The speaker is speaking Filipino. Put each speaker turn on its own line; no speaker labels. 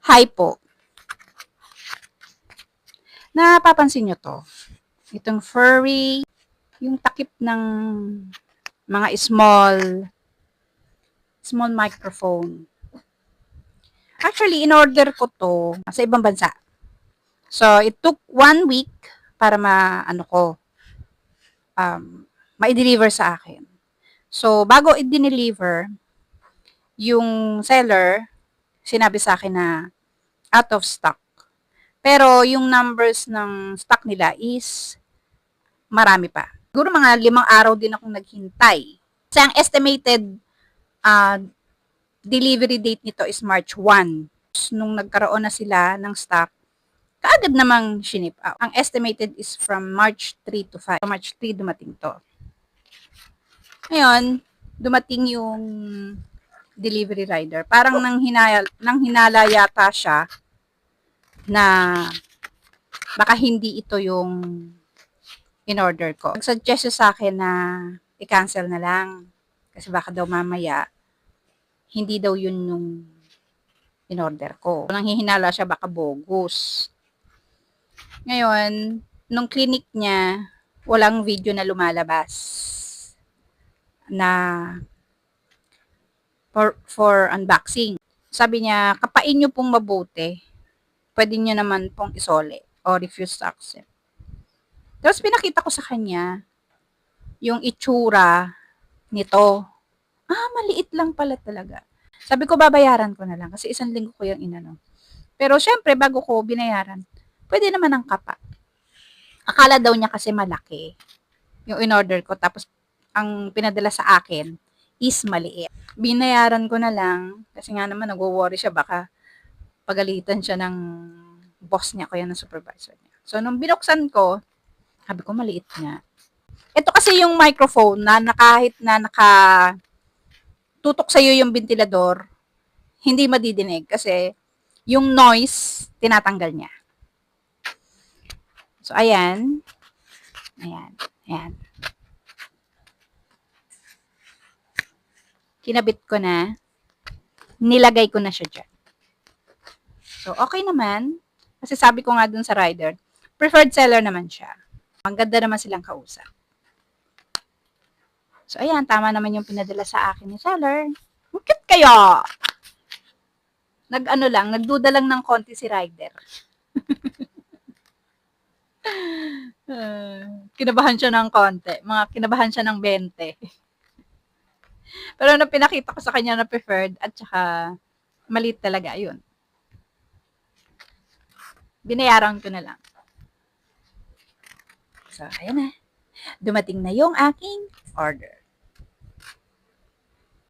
Hi po. Napapansin nyo to? Itong furry, yung takip ng mga small microphone. Actually, in-order ko to sa ibang bansa. So, it took 1 week para ma-deliver sa akin. So, bago i-deliver, yung seller, sinabi sa akin na out of stock. Pero yung numbers ng stock nila is marami pa. Siguro mga 5 araw din akong naghintay. Kasi ang estimated uh, delivery date nito is March 1. Nung nagkaroon na sila ng stock, kaagad namang shinip out. Ang estimated is from March 3 to 5. So March 3 dumating to. Ngayon, dumating yung delivery rider. Parang nang hinala yata siya na baka hindi ito yung in-order ko. Nag-suggest sa akin na i-cancel na lang. Kasi baka daw mamaya, hindi daw yun yung in-order ko. Nang hihinala siya, baka bogus. Ngayon, nung clinic niya, walang video na lumalabas na for unboxing. Sabi niya, kapain nyo pong mabuti. Pwede nyo naman pong isole o refuse to accept. Tapos pinakita ko sa kanya yung itsura nito. Maliit lang pala talaga. Sabi ko, babayaran ko na lang kasi 1 linggo ko yung inano. Pero syempre, bago ko binayaran, pwede naman ang kapa. Akala daw niya kasi malaki yung in-order ko. Tapos, ang pinadala sa akin is maliit. Binayaran ko na lang kasi nga naman nagwo-worry siya baka pagalitan siya ng boss niya kaya ng supervisor niya. So, nung binuksan ko, sabi ko maliit nga. Ito kasi yung microphone na kahit na tutok sa'yo yung ventilador, hindi madidinig kasi yung noise, tinatanggal niya. So, ayan. Ayan. Kinabit ko na. Nilagay ko na siya dyan. So, okay naman. Kasi sabi ko nga dun sa rider, preferred seller naman siya. Ang ganda naman silang kausap. So, ayan. Tama naman yung pinadala sa akin ni seller. Bakit kaya? Nagduda lang ng konti si rider. Kinabahan siya ng konti. Kinabahan siya ng 20. Pero nung pinakita ko sa kanya na preferred at saka maliit talaga, yun. Binayaran ko na lang. So, ayan na. Dumating na yung aking order.